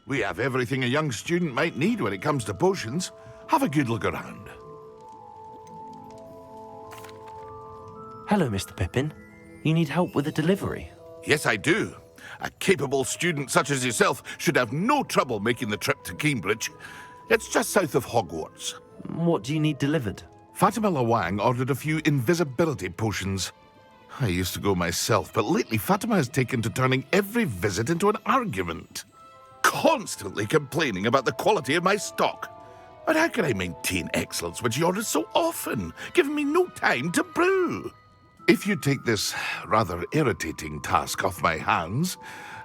We have everything a young student might need when it comes to potions. Have a good look around. Hello, Mr. Pippin. You need help with a delivery? Yes, I do. A capable student such as yourself should have no trouble making the trip to Cambridge. It's just south of Hogwarts. What do you need delivered? Fatima Lawang ordered a few invisibility potions. I used to go myself, but lately Fatima has taken to turning every visit into an argument. Constantly complaining about the quality of my stock. But how can I maintain excellence when she orders so often, giving me no time to brew? If you take this rather irritating task off my hands,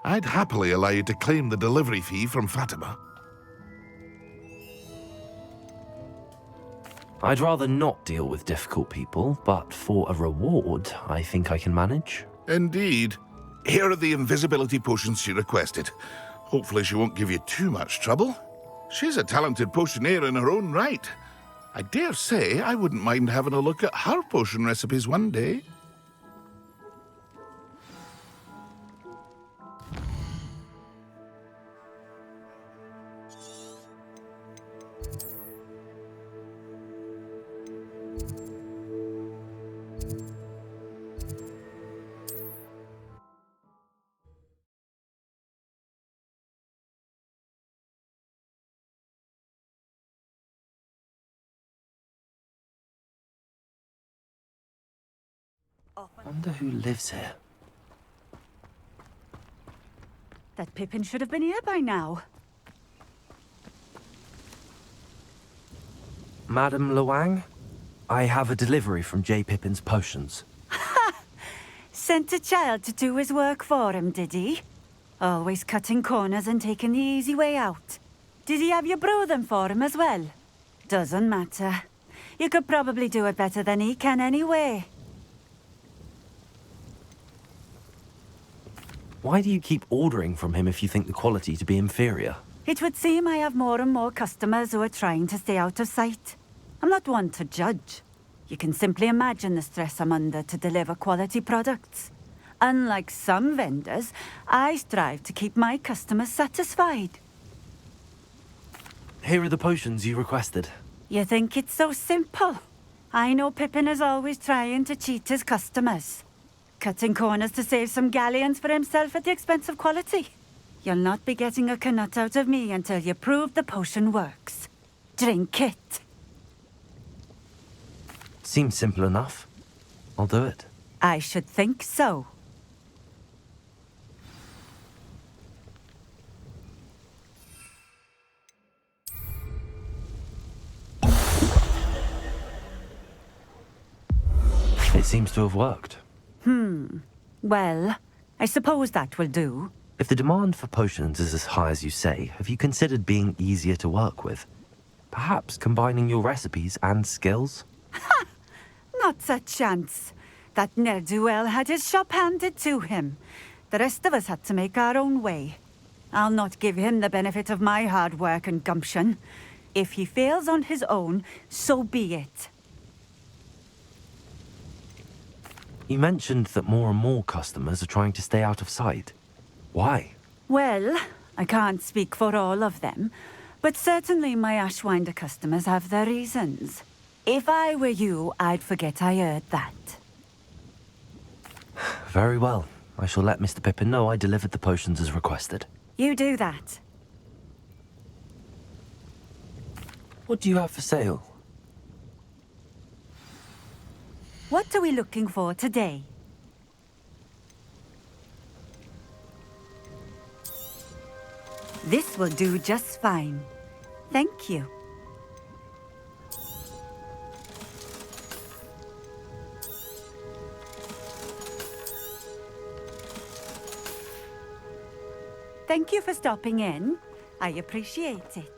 I'd happily allow you to claim the delivery fee from Fatima. I'd rather not deal with difficult people, but for a reward, I think I can manage. Indeed. Here are the invisibility potions she requested. Hopefully she won't give you too much trouble. She's a talented potioneer in her own right. I dare say I wouldn't mind having a look at her potion recipes one day. Wonder who lives here. That Pippin should have been here by now. Madam Lawang, I have a delivery from J. Pippin's potions. Sent a child to do his work for him, did he? Always cutting corners and taking the easy way out. Did he have you brew them for him as well? Doesn't matter. You could probably do it better than he can anyway. Why do you keep ordering from him if you think the quality to be inferior? It would seem I have more and more customers who are trying to stay out of sight. I'm not one to judge. You can simply imagine the stress I'm under to deliver quality products. Unlike some vendors, I strive to keep my customers satisfied. Here are the potions you requested. You think it's so simple? I know Pippin is always trying to cheat his customers. Cutting corners to save some galleons for himself at the expense of quality. You'll not be getting a canut out of me until you prove the potion works. Drink it. Seems simple enough. I'll do it. I should think so. It seems to have worked. Well, I suppose that will do. If the demand for potions is as high as you say, have you considered being easier to work with? Perhaps combining your recipes and skills? Not a chance. That ne'er-do-well had his shop handed to him. The rest of us had to make our own way. I'll not give him the benefit of my hard work and gumption. If he fails on his own, so be it. You mentioned that more and more customers are trying to stay out of sight. Why? Well, I can't speak for all of them, but certainly my Ashwinder customers have their reasons. If I were you, I'd forget I heard that. Very well. I shall let Mr. Pippin know I delivered the potions as requested. You do that. What do you have for sale? What are we looking for today? This will do just fine. Thank you. Thank you for stopping in. I appreciate it.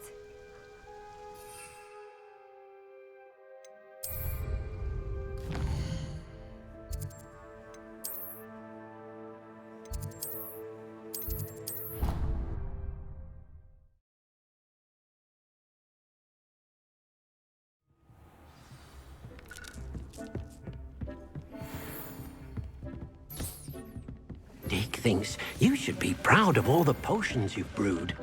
Dick thinks you should be proud of all the potions you've brewed.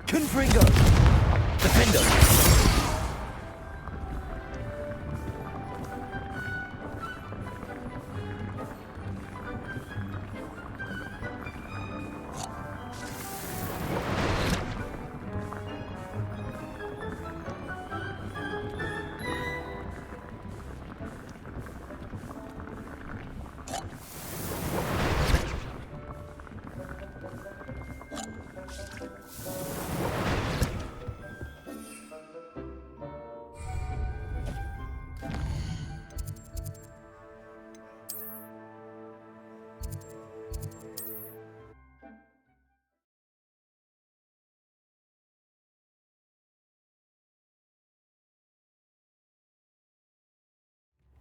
Confringo! Defender!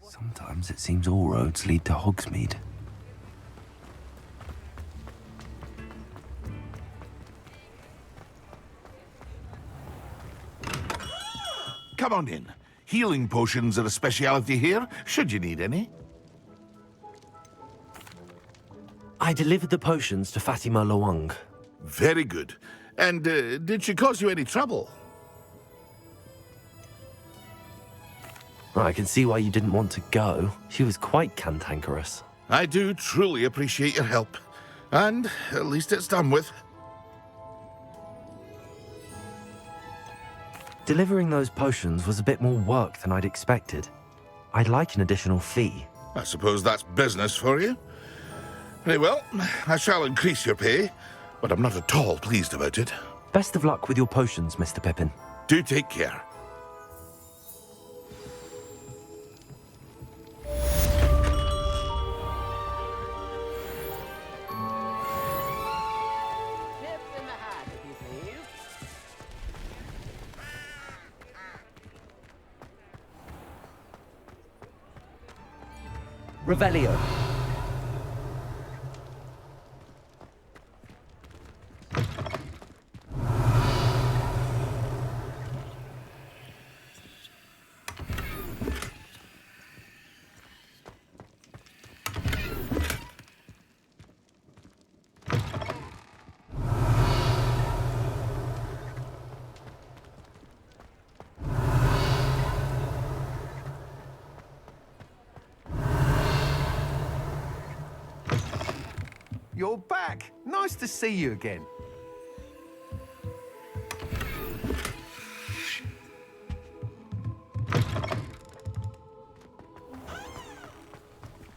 Sometimes it seems all roads lead to Hogsmeade. Come on in. Healing potions are a speciality here, should you need any. I delivered the potions to Fatima Lawang. Very good. And did she cause you any trouble? I can see why you didn't want to go. She was quite cantankerous. I do truly appreciate your help. And at least it's done with. Delivering those potions was a bit more work than I'd expected. I'd like an additional fee. I suppose that's business for you. Very well, I shall increase your pay, but I'm not at all pleased about it. Best of luck with your potions, Mr. Pippin. Do take care. Revelio. You're back. Nice to see you again.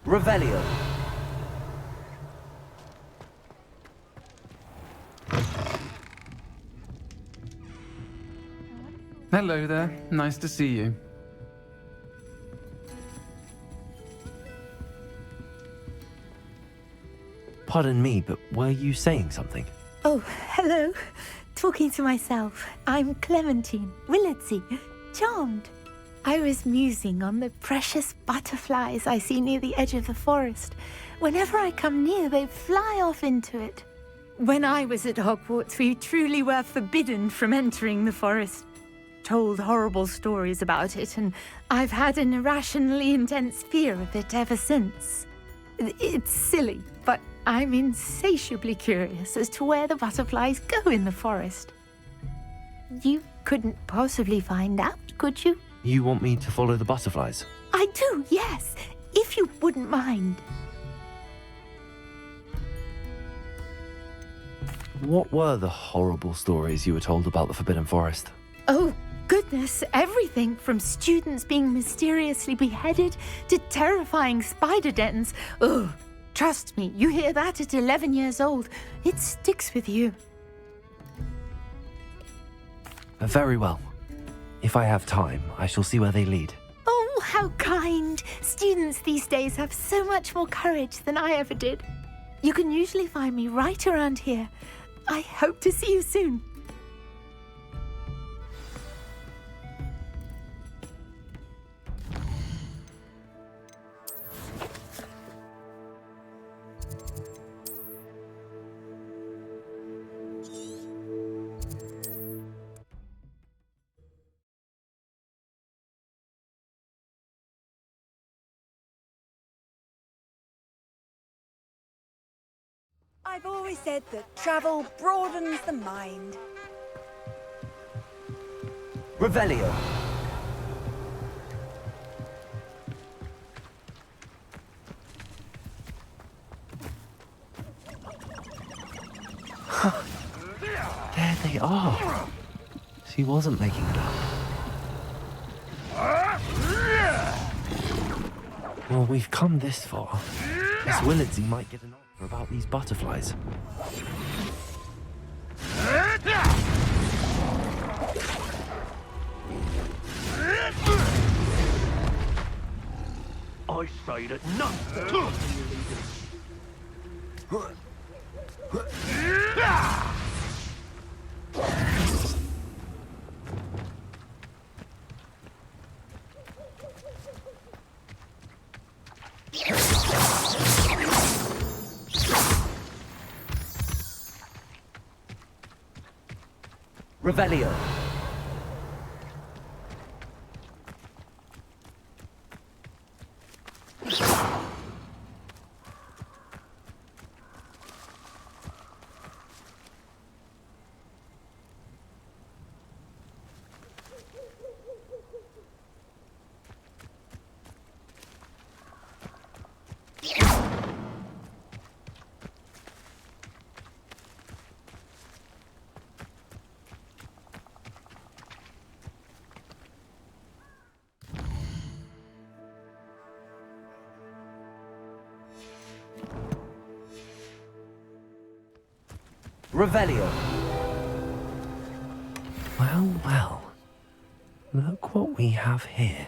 Revelio. Hello there. Nice to see you. Pardon me, but were you saying something? Oh, hello. Talking to myself. I'm Clementine Willardsey. Charmed. I was musing on the precious butterflies I see near the edge of the forest. Whenever I come near, they fly off into it. When I was at Hogwarts, we truly were forbidden from entering the forest. Told horrible stories about it, and I've had an irrationally intense fear of it ever since. It's silly, but I'm insatiably curious as to where the butterflies go in the forest. You couldn't possibly find out, could you? You want me to follow the butterflies? I do, yes, if you wouldn't mind. What were the horrible stories you were told about the Forbidden Forest? Oh, goodness, everything from students being mysteriously beheaded to terrifying spider dens. Ugh, trust me, you hear that at 11 years old, it sticks with you. Very well. If I have time, I shall see where they lead. Oh, how kind. Students these days have so much more courage than I ever did. You can usually find me right around here. I hope to see you soon. I've always said that travel broadens the mind. Revelio. There they are. She wasn't making it up. Well, we've come this far. Miss Willardsy might get an offer about these butterflies. I say that none. Revelio. Revelio. Well, well. Look what we have here.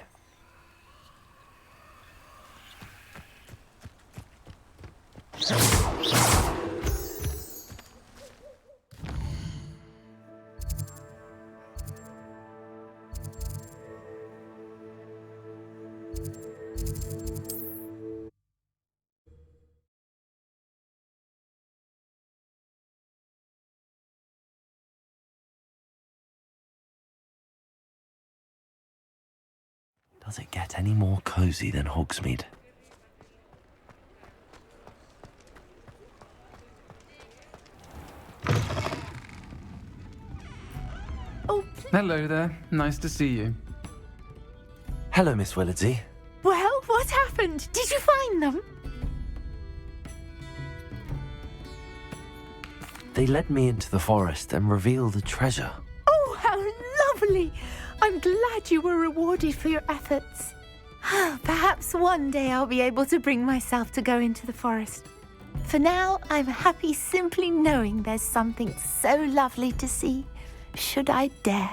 Does it get any more cozy than Hogsmeade? Oh, Hello there. Nice to see you. Hello, Miss Willardsy. well, what happened? Did you find them? They led me into the forest and revealed a treasure. Oh, how lovely! I'm glad you were rewarded for your efforts. Perhaps one day I'll be able to bring myself to go into the forest. For now, I'm happy simply knowing there's something so lovely to see, should I dare.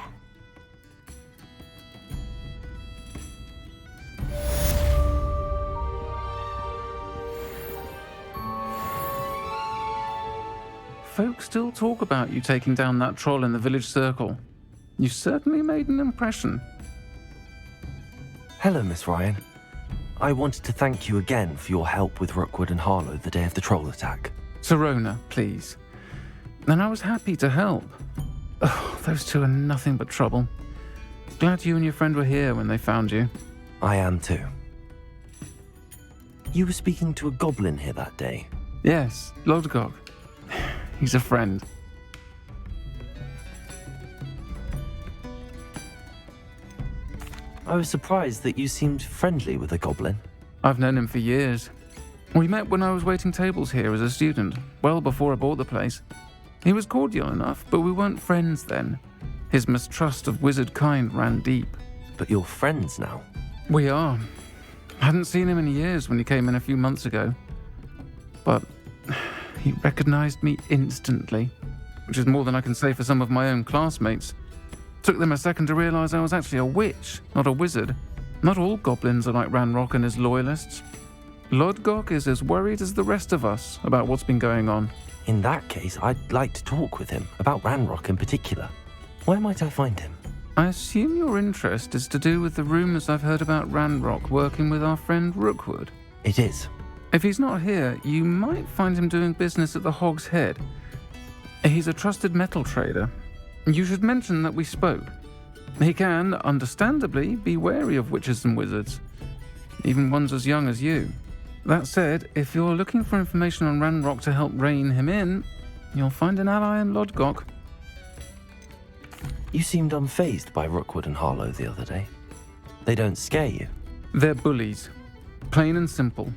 Folks still talk about you taking down that troll in the village circle. You certainly made an impression. Hello, Miss Ryan. I wanted to thank you again for your help with Rookwood and Harlow the day of the troll attack. Serona, please. And I was happy to help. Oh, those two are nothing but trouble. Glad you and your friend were here when they found you. I am too. You were speaking to a goblin here that day. Yes, Lodgok. He's a friend. I was surprised that you seemed friendly with a goblin. I've known him for years. We met when I was waiting tables here as a student, well before I bought the place. He was cordial enough, but we weren't friends then. His mistrust of wizard kind ran deep. But you're friends now. We are. Hadn't seen him in years when he came in a few months ago. But he recognized me instantly, which is more than I can say for some of my own classmates. Took them a second to realize I was actually a witch, not a wizard. Not all goblins are like Ranrock and his loyalists. Lodgok is as worried as the rest of us about what's been going on. In that case, I'd like to talk with him, about Ranrock in particular. Where might I find him? I assume your interest is to do with the rumors I've heard about Ranrock working with our friend Rookwood. It is. If he's not here, you might find him doing business at the Hog's Head. He's a trusted metal trader. You should mention that we spoke. He can, understandably, be wary of witches and wizards, even ones as young as you. That said, if you're looking for information on Ranrock to help rein him in, you'll find an ally in Lodgok. You seemed unfazed by Rookwood and Harlow the other day. They don't scare you. They're bullies. Plain and simple.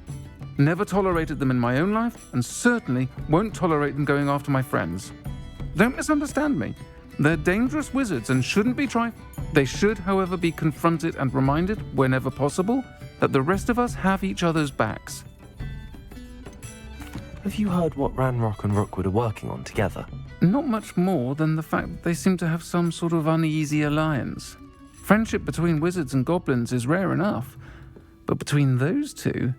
Never tolerated them in my own life, and certainly won't tolerate them going after my friends. Don't misunderstand me. They're dangerous wizards and shouldn't be They should, however, be confronted and reminded, whenever possible, that the rest of us have each other's backs. Have you heard what Ranrock and Rookwood are working on together? Not much more than the fact that they seem to have some sort of uneasy alliance. Friendship between wizards and goblins is rare enough, but between those two,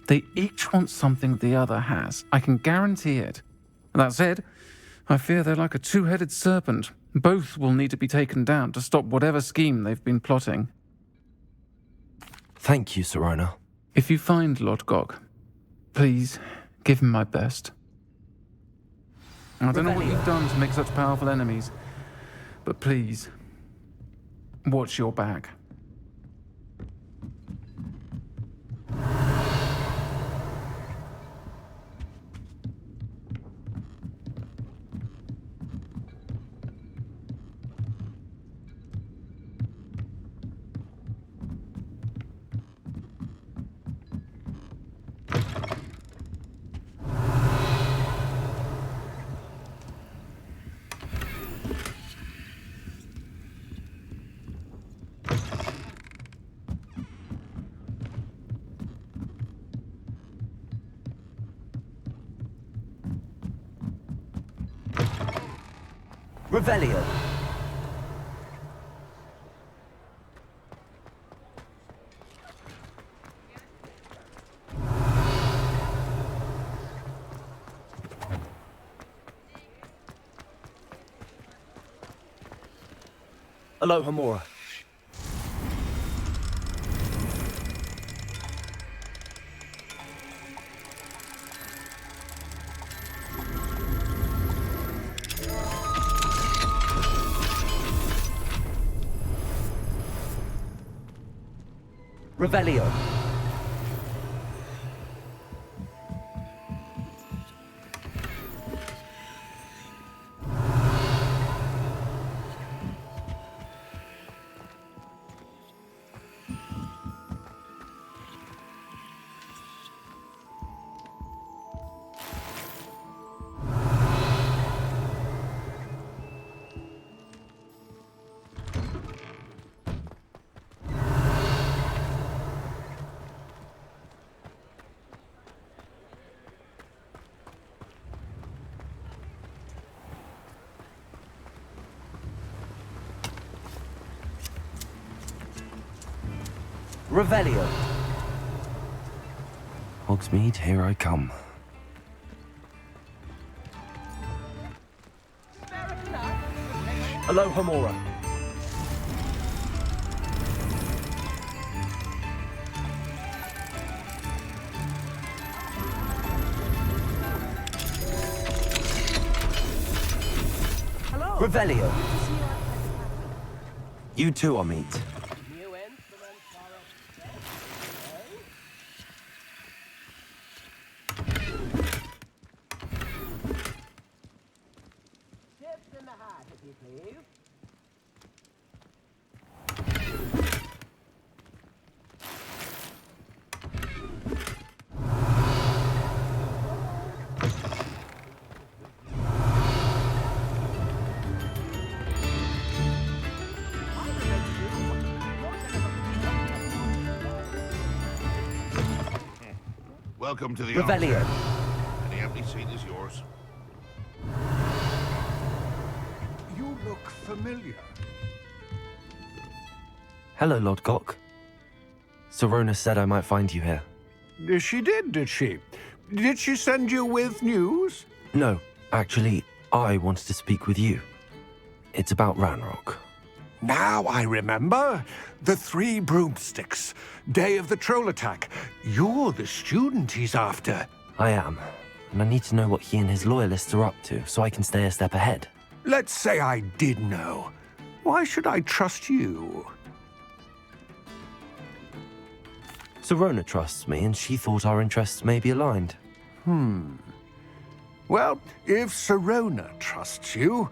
they each want something the other has. I can guarantee it. That said, I fear they're like a two-headed serpent. Both will need to be taken down to stop whatever scheme they've been plotting. Thank you, Sirona. If you find Lodgok, please give him my best. I don't know what you've done to make such powerful enemies, but please, watch your back. Revelio. Aloha Mora. Revelio. Revelio. Hogsmeade, here I come. Aloha Mora. Revelio. You too, Amit. Welcome to the Revelio. armchair. Any empty seat is yours. You look familiar. Hello, Lodgok. Sirona said I might find you here. She did she? Did she send you with news? No, actually, I wanted to speak with you. It's about Ranrock. Now I remember. The 3 broomsticks. Day of the troll attack. You're the student he's after. I am, and I need to know what he and his loyalists are up to so I can stay a step ahead. Let's say I did know. Why should I trust you? Serona trusts me, and she thought our interests may be aligned. Well, if Serona trusts you,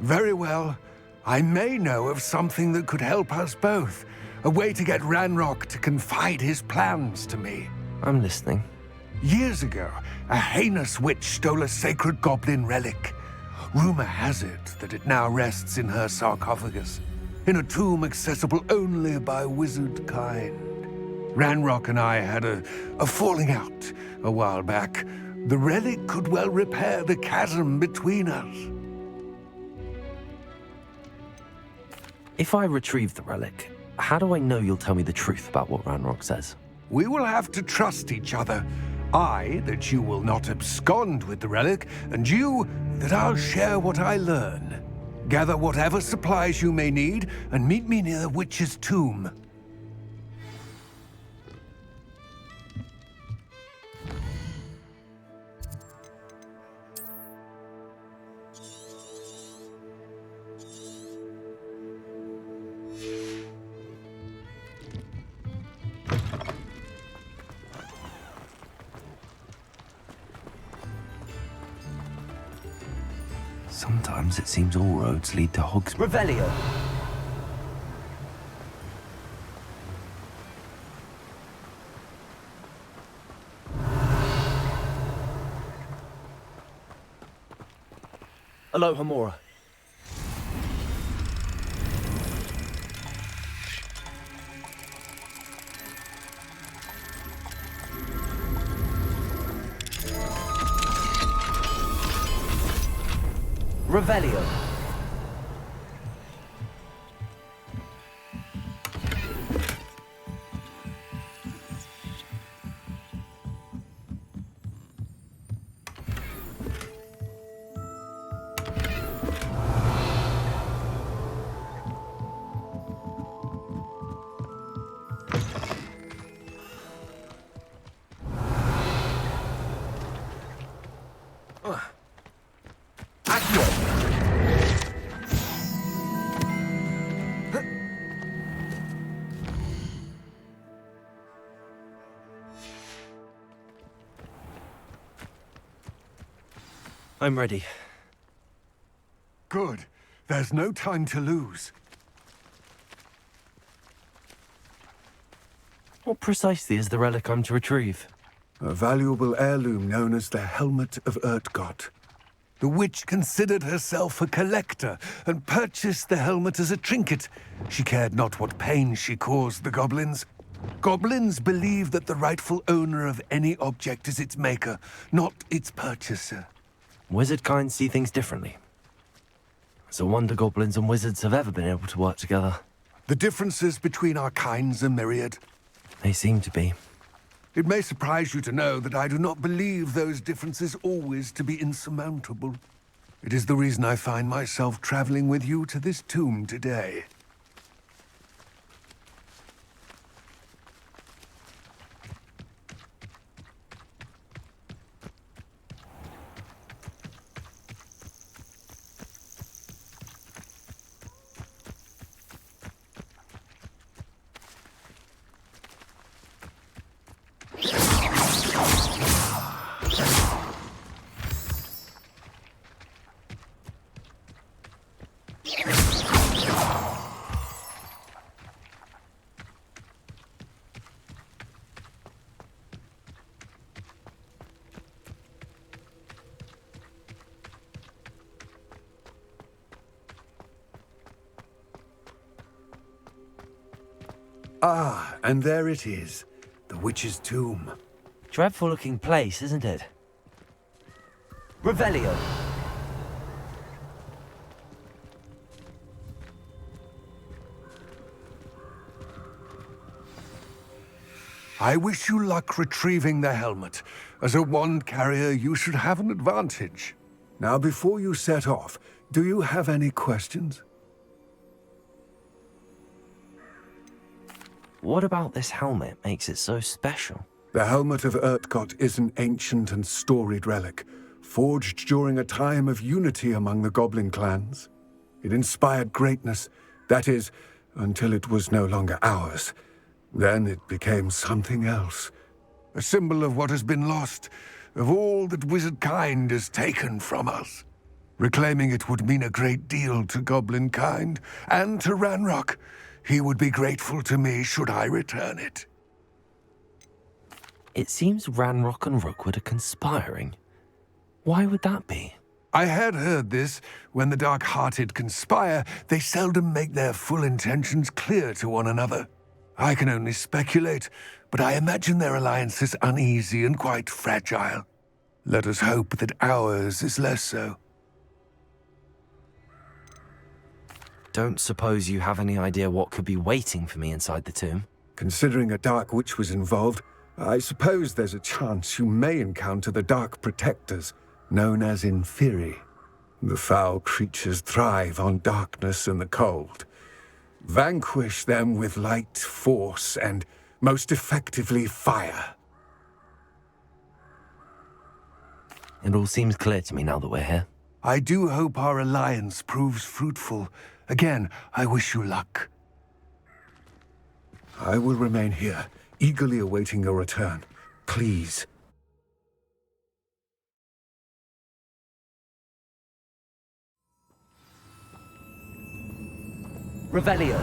very well. I may know of something that could help us both. A way to get Ranrock to confide his plans to me. I'm listening. Years ago, a heinous witch stole a sacred goblin relic. Rumor has it that it now rests in her sarcophagus, in a tomb accessible only by wizard kind. Ranrock and I had a falling out a while back. The relic could well repair the chasm between us. If I retrieve the relic, how do I know you'll tell me the truth about what Ranrock says? We will have to trust each other. I, that you will not abscond with the relic, and you, that I'll share what I learn. Gather whatever supplies you may need, and meet me near the witch's tomb. Sometimes it seems all roads lead to Hogwarts. Revelio. Aloha Mora. Revelio. I'm ready. Good. There's no time to lose. What precisely is the relic I'm to retrieve? A valuable heirloom known as the Helmet of Urtkot. The witch considered herself a collector and purchased the helmet as a trinket. She cared not what pain she caused the goblins. Goblins believe that the rightful owner of any object is its maker, not its purchaser. Wizard kind see things differently. It's a wonder goblins and wizards have ever been able to work together. The differences between our kinds are myriad. They seem to be. It may surprise you to know that I do not believe those differences always to be insurmountable. It is the reason I find myself traveling with you to this tomb today. Ah, and there it is. The witch's tomb. Dreadful looking place, isn't it? Revelio. I wish you luck retrieving the helmet. As a wand carrier, you should have an advantage. Now, before you set off, do you have any questions? What about this helmet makes it so special? The Helmet of Urtkot is an ancient and storied relic, forged during a time of unity among the goblin clans. It inspired greatness, that is, until it was no longer ours. Then it became something else. A symbol of what has been lost, of all that wizard kind has taken from us. Reclaiming it would mean a great deal to goblin kind, and to Ranrock. He would be grateful to me should I return it. It seems Ranrock and Rookwood are conspiring. Why would that be? I had heard this. When the dark-hearted conspire, they seldom make their full intentions clear to one another. I can only speculate, but I imagine their alliance is uneasy and quite fragile. Let us hope that ours is less so. Don't suppose you have any idea what could be waiting for me inside the tomb? Considering a dark witch was involved, I suppose there's a chance you may encounter the Dark Protectors, known as Inferi. The foul creatures thrive on darkness and the cold. Vanquish them with light, force, and, most effectively, fire. It all seems clear to me now that we're here. I do hope our alliance proves fruitful. Again, I wish you luck. I will remain here, eagerly awaiting your return. Please. Revelio.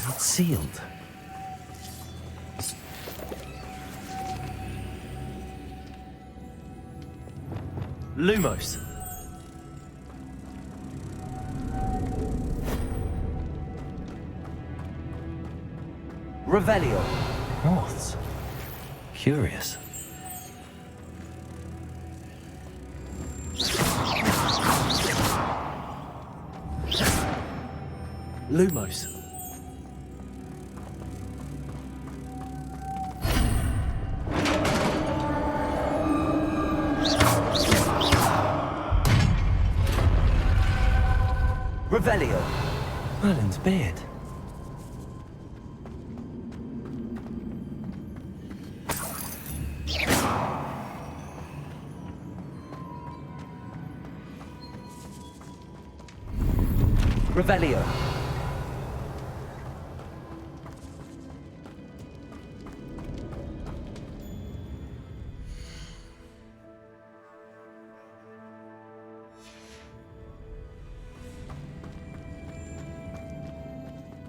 It's sealed. Lumos. Revelio. Moths. Curious. Lumos. Revelio. Merlin's beard. Revelio.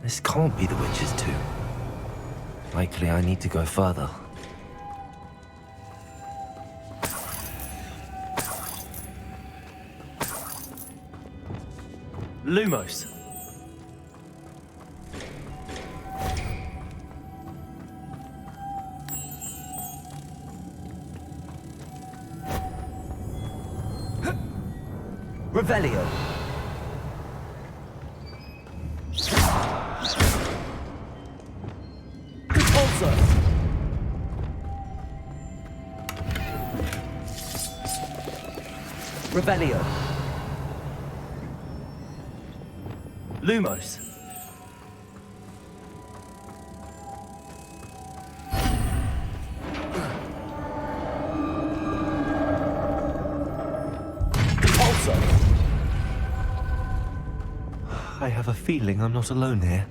This can't be the witch's tomb. Likely I need to go further. Lumos. Revelio. Repulsor. Revelio. Lumos. Repulsor. I have a feeling I'm not alone here.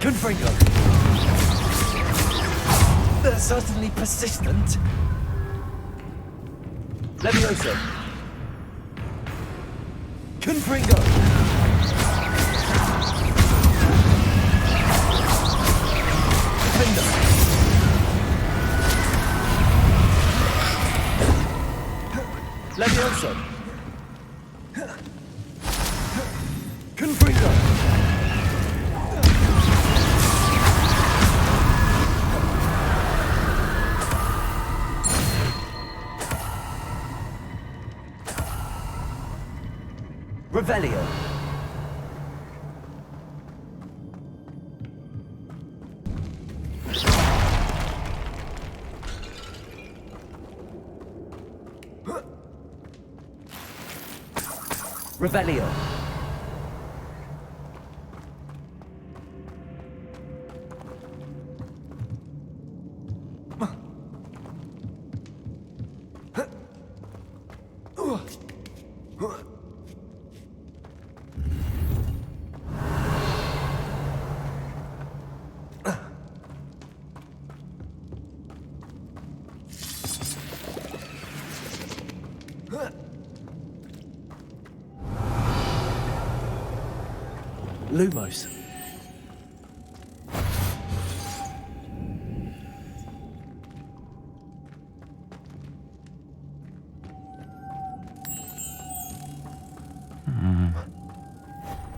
Confringo. They're certainly persistent. Levioso. Confringo. Defender. Levioso. Confringo. Revelio. Revelio. Lumos.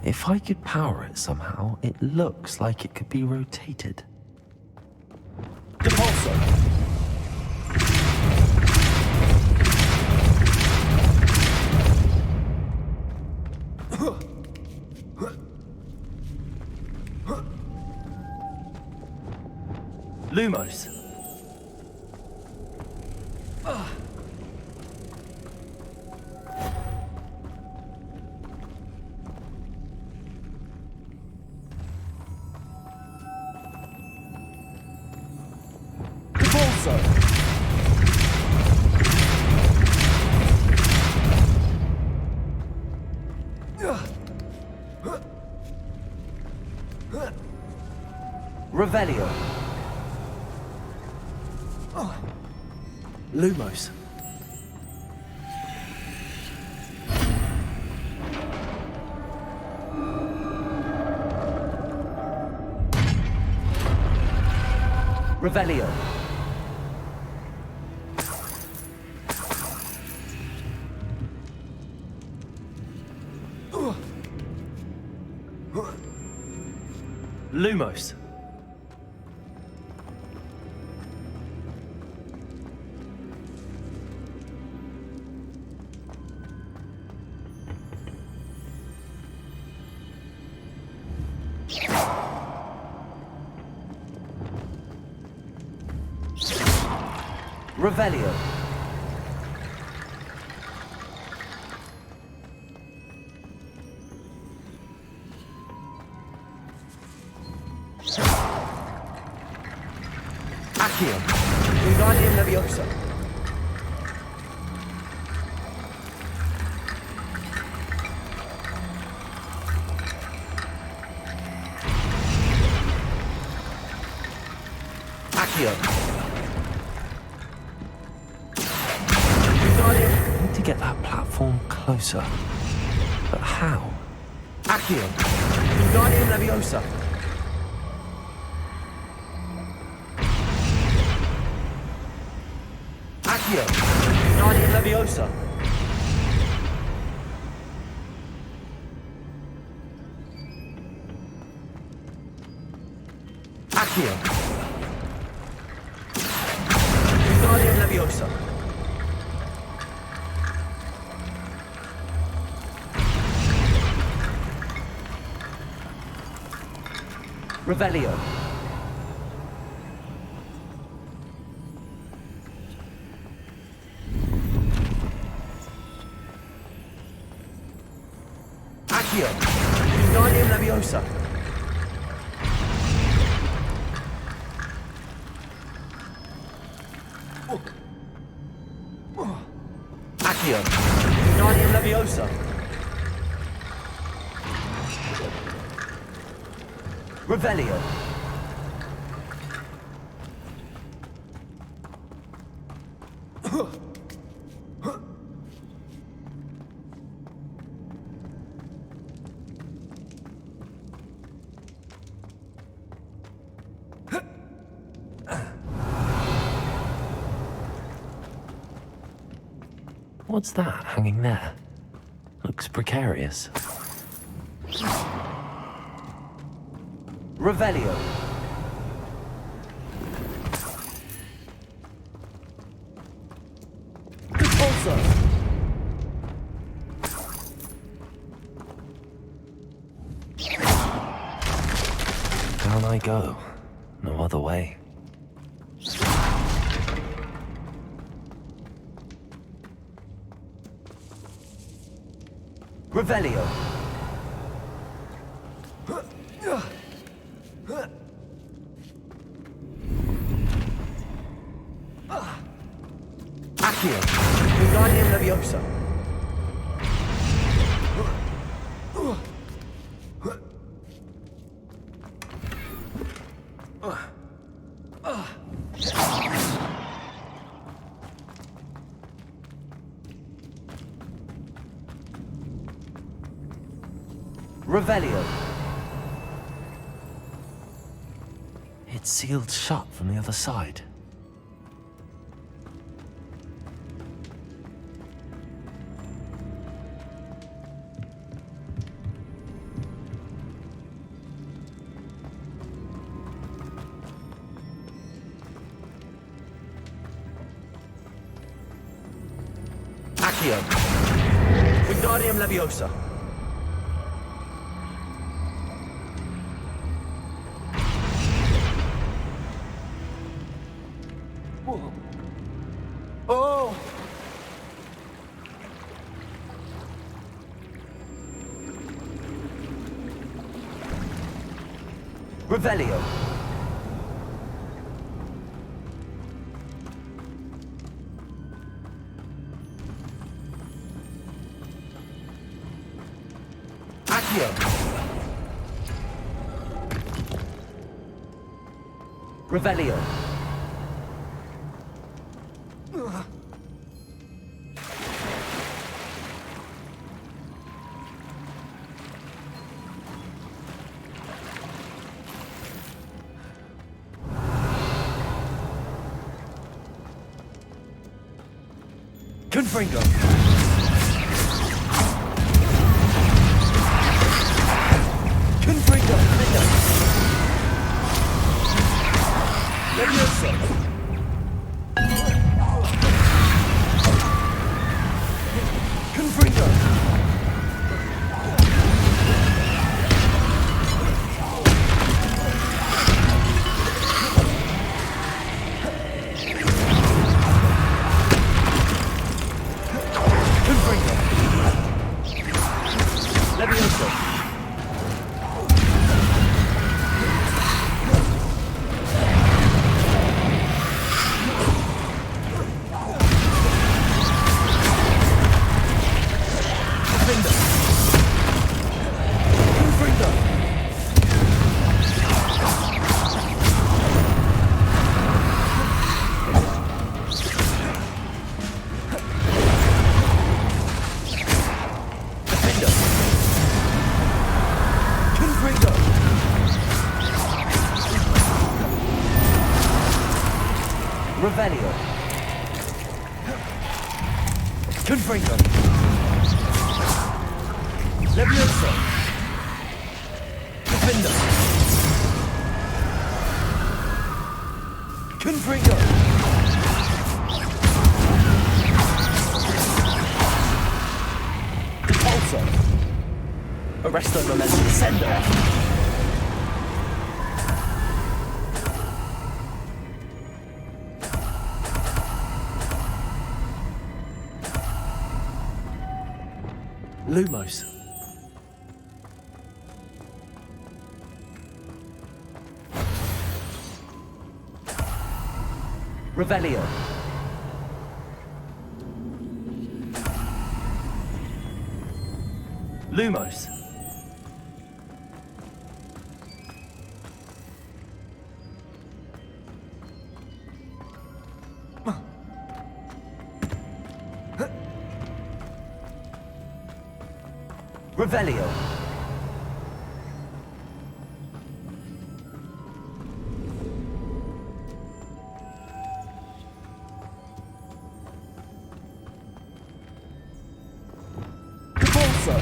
If I could power it somehow, it looks like it could be rotated. Depulso. Lumos. Depulso. Revelio. Lumos. Revelio. Lumos. Revelio. Accio. Wingardium Leviosa. Accio. I need to get that platform closer. But how? Accio. Wingardium Leviosa. Accio. Wingardium Leviosa. Accio. Wingardium Leviosa. Revelio. Accio. Wingardium Leviosa. Accio. Wingardium Leviosa. Revelio. What's that hanging there? Looks precarious. Revelio. Depulso. Down I go. No other way. Revelio. Accio. Wingardium Leviosa. Revelio. It's sealed shut from the other side. Accio. Wingardium Leviosa. Oh! Revelio. Accio. Revelio. Confringo. Confringo. Leviosa. Confringo. Revelio. Confringo. Leviosa. Defender. Confringo. Repulsor. Arresto Momentum Sender. Lumos. Revelio. Lumos. Revelio. Repulsor.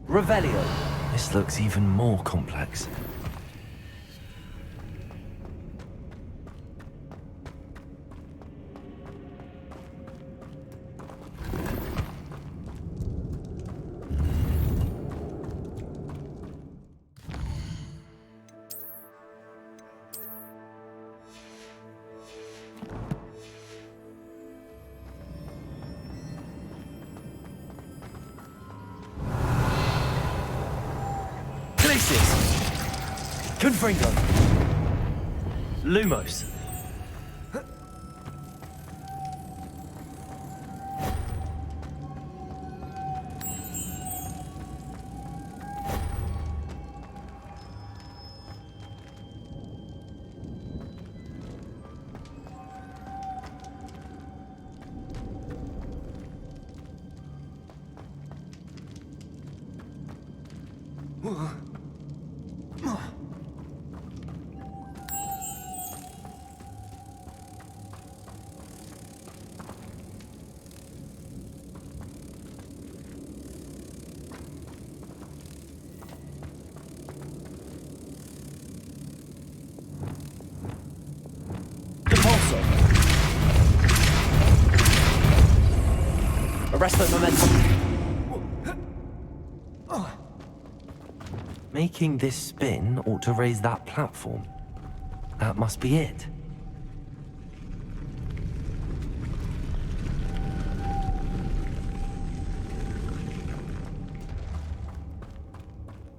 Revelio. This looks even more complex. Confringo. Lumos. Arrest the momentum. Making this spin ought to raise that platform. That must be it.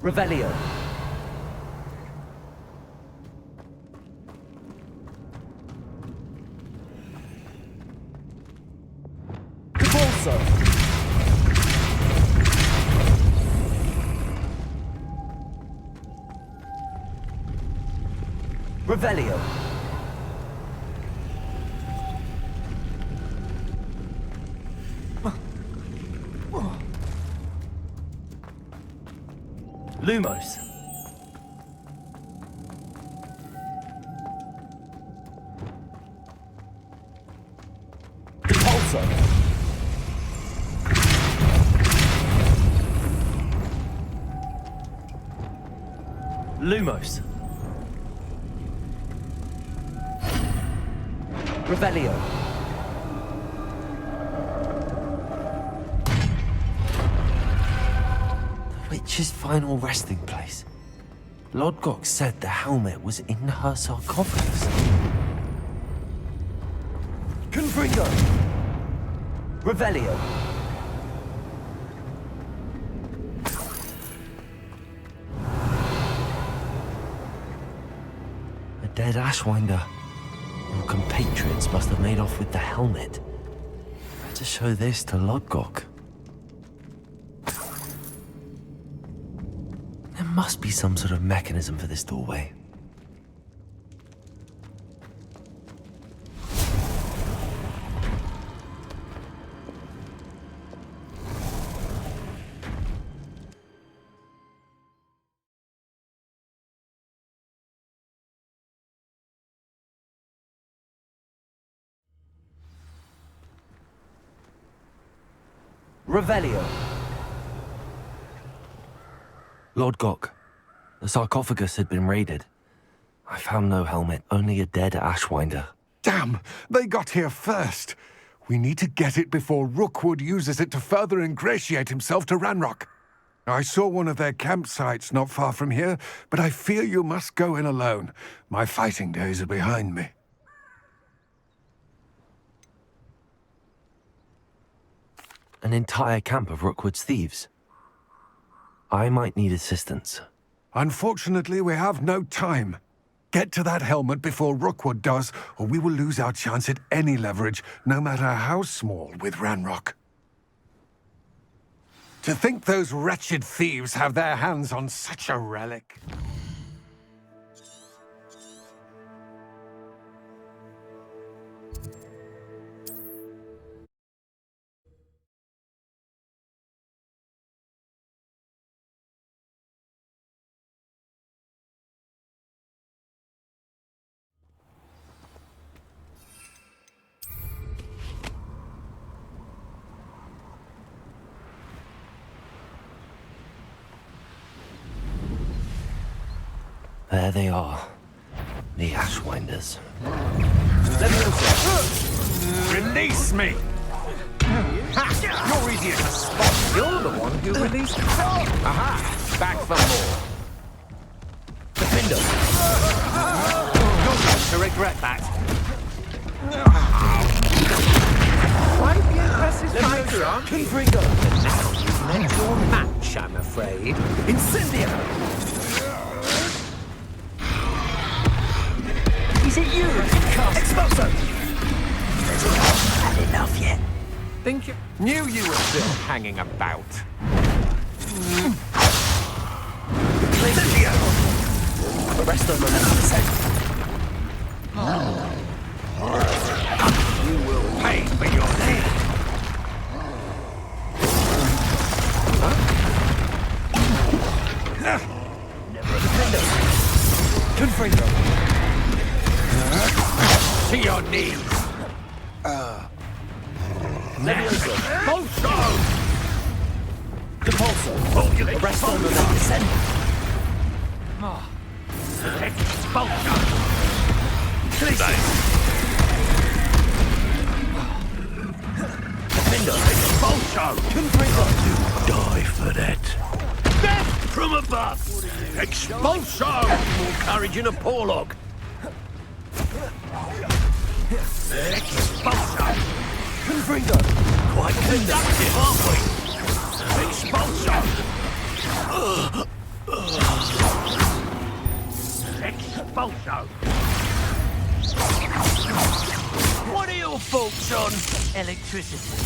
Revelio. Revelio. Lumos. Repulsor. Lumos. Revelio. The witch's final resting place. Lodgok said the helmet was in her sarcophagus. Confringo. Revelio. A dead Ashwinder. Your compatriots must have made off with the helmet. Better show this to Lodgok. There must be some sort of mechanism for this doorway. Revelio. Lodgok, the sarcophagus had been raided. I found no helmet, only a dead Ashwinder. Damn! They got here first. We need to get it before Rookwood uses it to further ingratiate himself to Ranrock. I saw one of their campsites not far from here, but I fear you must go in alone. My fighting days are behind me. An entire camp of Rookwood's thieves. I might need assistance. Unfortunately, we have no time. Get to that helmet before Rookwood does, or we will lose our chance at any leverage, no matter how small, with Ranrock. To think those wretched thieves have their hands on such a relic. There they are. The Ashwinders. Release me! You're easier to spot. You're the one who released the frog. Aha! Back for more. Defender. You're going to regret that. Quite the impressive fighter, aren't you? Confringo. Now you've met your match, I'm afraid. Incendio! Is it you? Expulso! Had enough yet? Think you knew you were still hanging about. Incendio! The rest of them you will pay for your name. Never defender. Confringo. To your knees. Levioso. Bolso. Depulso. The rest of them are descend. Expulso. Defender. Expulso. Confringo. Die for that. Death from above! Expulso! More courage in a porlog. Expulso! Confringo. Quite conductive, aren't we? Expulso! Expulso! What are your thoughts on electricity?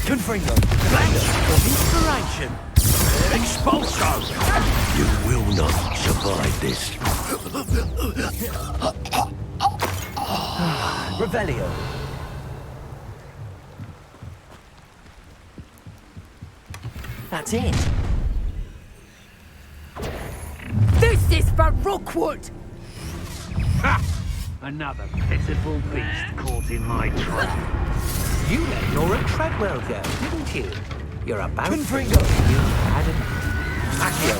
Confringo. Flash of inspiration! Expulso! You will not survive this. Revelio. That's it. This is for Rookwood! Ha! Another pitiful beast caught in my trap. You let Nora Treadwell go, didn't you? You're about Confringo. You had enough. Accio.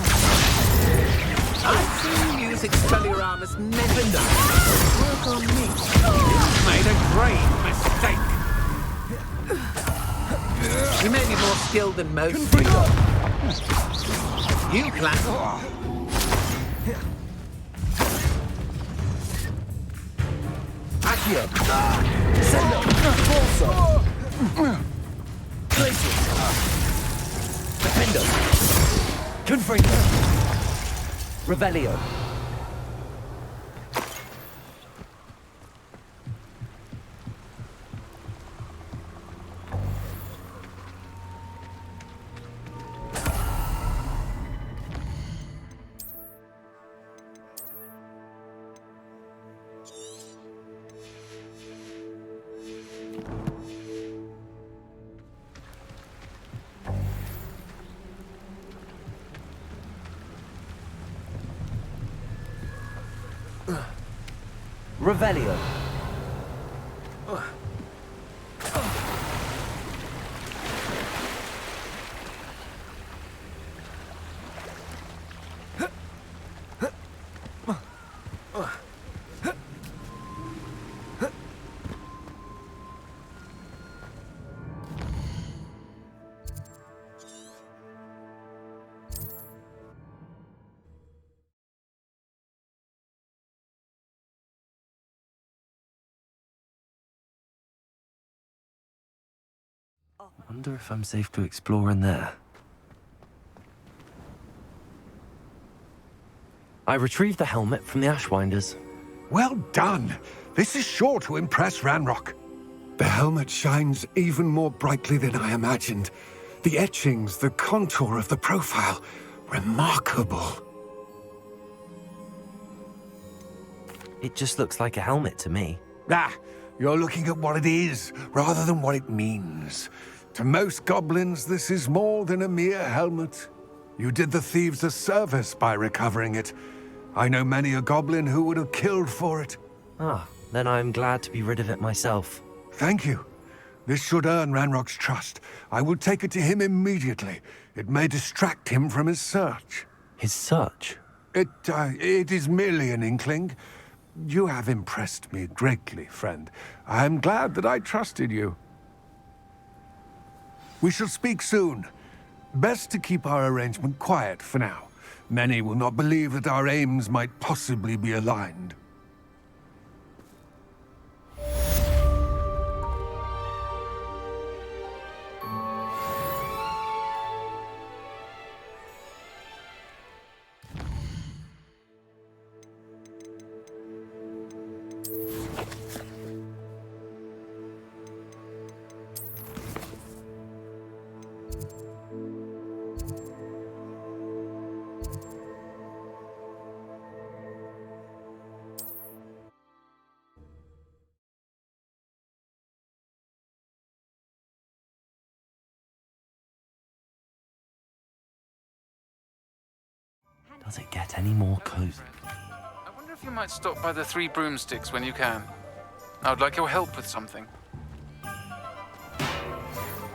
I've seen you use Expelliarmus many times. Work on me. You made a grave mistake. You may be more skilled than most. Confringo. You class. Accio. Sendo. Bolso. Places. Defendo. Confringo. Revelio. Revelio. Wonder if I'm safe to explore in there. I retrieved the helmet from the Ashwinders. Well done. This is sure to impress Ranrock. The helmet shines even more brightly than I imagined. The etchings, the contour of the profile, remarkable. It just looks like a helmet to me. Ah, you're looking at what it is, rather than what it means. To most goblins, this is more than a mere helmet. You did the thieves a service by recovering it. I know many a goblin who would have killed for it. Ah, then I'm glad to be rid of it myself. Thank you. This should earn Ranrock's trust. I will take it to him immediately. It may distract him from his search. His search? It is merely an inkling. You have impressed me greatly, friend. I am glad that I trusted you. We shall speak soon. Best to keep our arrangement quiet for now. Many will not believe that our aims might possibly be aligned. Does it get any more cozy? I wonder if you might stop by the Three Broomsticks when you can. I would like your help with something.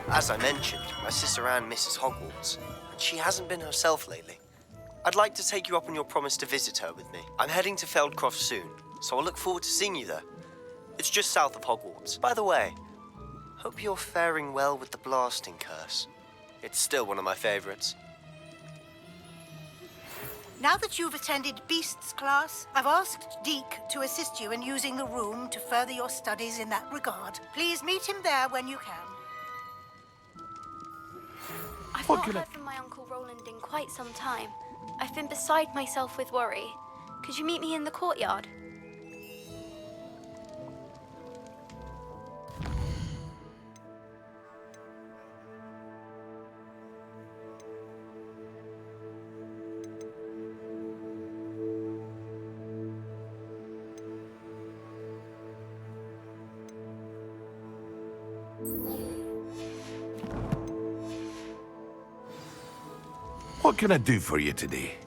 As I mentioned, my sister Anne misses Hogwarts, and she hasn't been herself lately. I'd like to take you up on your promise to visit her with me. I'm heading to Feldcroft soon, so I'll look forward to seeing you there. It's just south of Hogwarts. By the way, hope you're faring well with the blasting curse. It's still one of my favorites. Now that you've attended Beasts class, I've asked Deke to assist you in using the room to further your studies in that regard. Please meet him there when you can. I've not heard from my Uncle Roland in quite some time. I've been beside myself with worry. Could you meet me in the courtyard? What can I do for you today?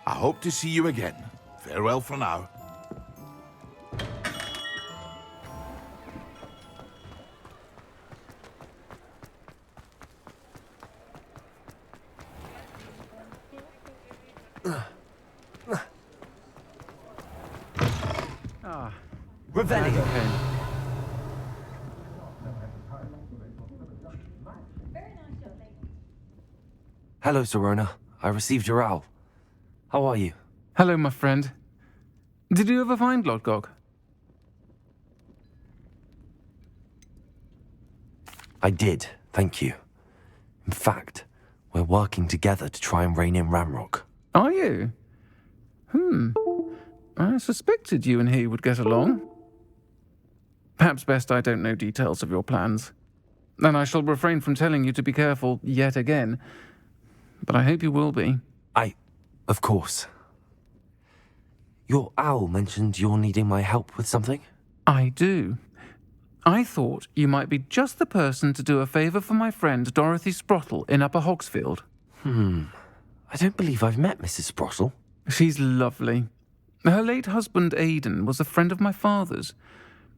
I hope to see you again. Farewell for now. Revelio. Okay. Hello, Serona. I received your owl. How are you? Hello, my friend. Did you ever find Lodgok? I did, thank you. In fact, we're working together to try and rein in Ranrock. Are you? I suspected you and he would get along. Perhaps best I don't know details of your plans. And I shall refrain from telling you to be careful yet again. But I hope you will be. Of course. Your owl mentioned you're needing my help with something? I do. I thought you might be just the person to do a favour for my friend Dorothy Sprottle in Upper Hogsfield. I don't believe I've met Mrs. Sprottle. She's lovely. Her late husband Aidan was a friend of my father's.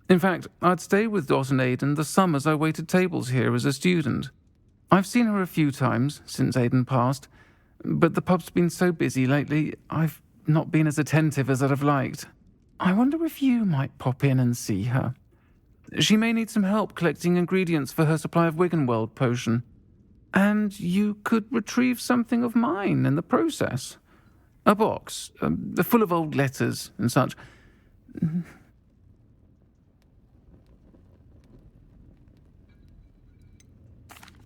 In fact, I'd stay with Dot and Aidan the summers I waited tables here as a student. I've seen her a few times since Aidan passed, but the pub's been so busy lately, I've not been as attentive as I'd have liked. I wonder if you might pop in and see her. She may need some help collecting ingredients for her supply of Wiggenweld potion. And you could retrieve something of mine in the process. A box, full of old letters and such.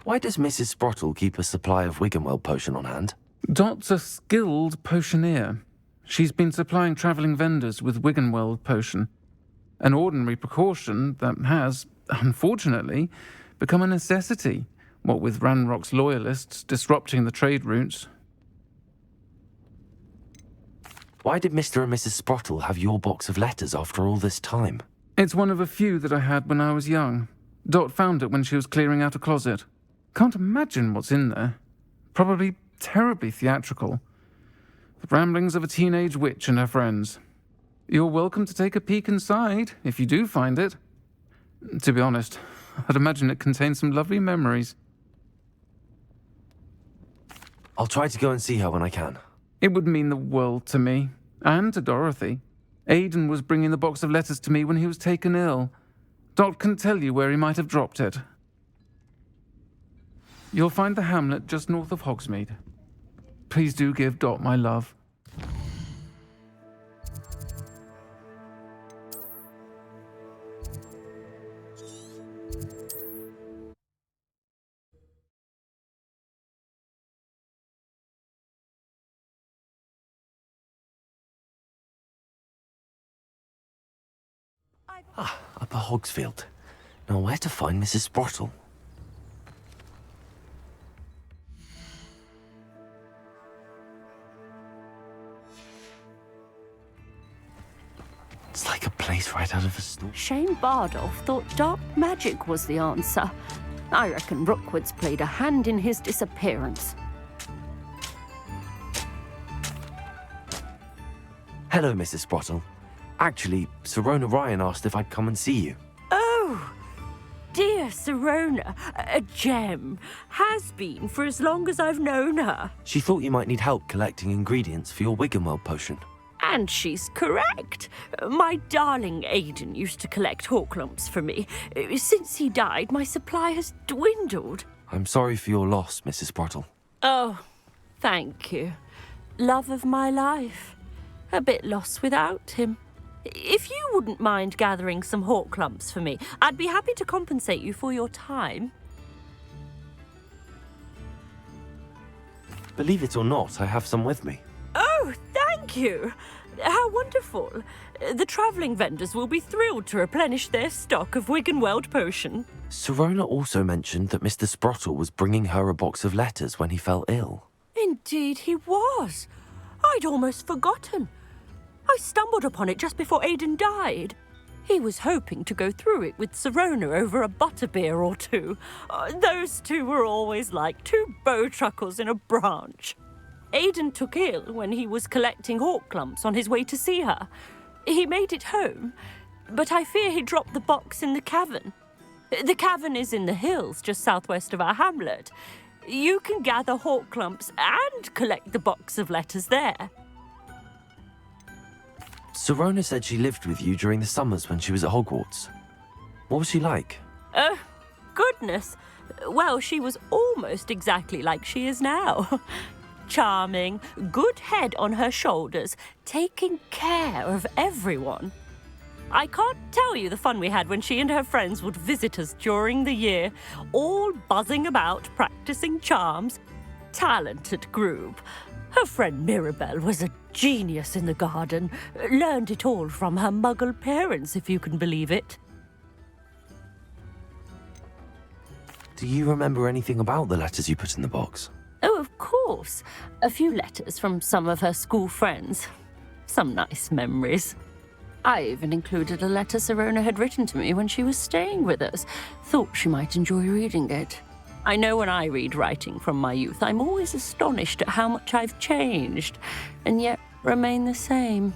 Why does Mrs. Sprottle keep a supply of Wiggenweld potion on hand? Dot's a skilled potioneer. She's been supplying travelling vendors with Wiggenweld potion, an ordinary precaution that has, unfortunately, become a necessity, what with Ranrock's loyalists disrupting the trade routes. Why did Mr. and Mrs. Sprottle have your box of letters after all this time? It's one of a few that I had when I was young. Dot found it when she was clearing out a closet. Can't imagine what's in there. Probably terribly theatrical. The ramblings of a teenage witch and her friends. You're welcome to take a peek inside, if you do find it. To be honest, I'd imagine it contains some lovely memories. I'll try to go and see her when I can. It would mean the world to me, and to Dorothy. Aidan was bringing the box of letters to me when he was taken ill. Dot can tell you where he might have dropped it. You'll find the hamlet just north of Hogsmeade. Please do give Dot my love. Upper Hogsfield. Now where to find Mrs. Sprottle? It's like a place right out of a story. Shane Bardolph thought dark magic was the answer. I reckon Rookwood's played a hand in his disappearance. Hello, Mrs. Sprottle. Actually, Sirona Ryan asked if I'd come and see you. Oh, dear Sirona, a gem. Has been for as long as I've known her. She thought you might need help collecting ingredients for your Wiggenweld potion. And she's correct. My darling Aidan used to collect Horklumps for me. Since he died, my supply has dwindled. I'm sorry for your loss, Mrs. Sprottle. Oh, thank you. Love of my life. A bit lost without him. If you wouldn't mind gathering some Horklumps for me, I'd be happy to compensate you for your time. Believe it or not, I have some with me. Oh, thank you. How wonderful. The travelling vendors will be thrilled to replenish their stock of Wiggenweld potion. Sirona also mentioned that Mr. Sprottle was bringing her a box of letters when he fell ill. Indeed he was. I'd almost forgotten. I stumbled upon it just before Aidan died. He was hoping to go through it with Sirona over a butterbeer or two. Those two were always like two bowtruckles in a branch. Aidan took ill when he was collecting Horklumps on his way to see her. He made it home, but I fear he dropped the box in the cavern. The cavern is in the hills just southwest of our hamlet. You can gather Horklumps and collect the box of letters there. Sirona said she lived with you during the summers when she was at Hogwarts. What was she like? Goodness. Well, she was almost exactly like she is now. Charming, good head on her shoulders, taking care of everyone. I can't tell you the fun we had when she and her friends would visit us during the year, all buzzing about, practicing charms. Talented group. Her friend Mirabelle was a genius in the garden. Learned it all from her muggle parents, if you can believe it. Do you remember anything about the letters you put in the box? Oh, of course. A few letters from some of her school friends. Some nice memories. I even included a letter Sirona had written to me when she was staying with us. Thought she might enjoy reading it. I know when I read writing from my youth, I'm always astonished at how much I've changed, and yet remain the same.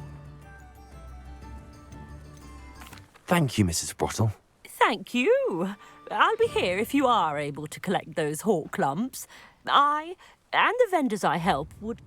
Thank you, Mrs. Sprottle. Thank you. I'll be here if you are able to collect those Horklumps. I, and the vendors I help, would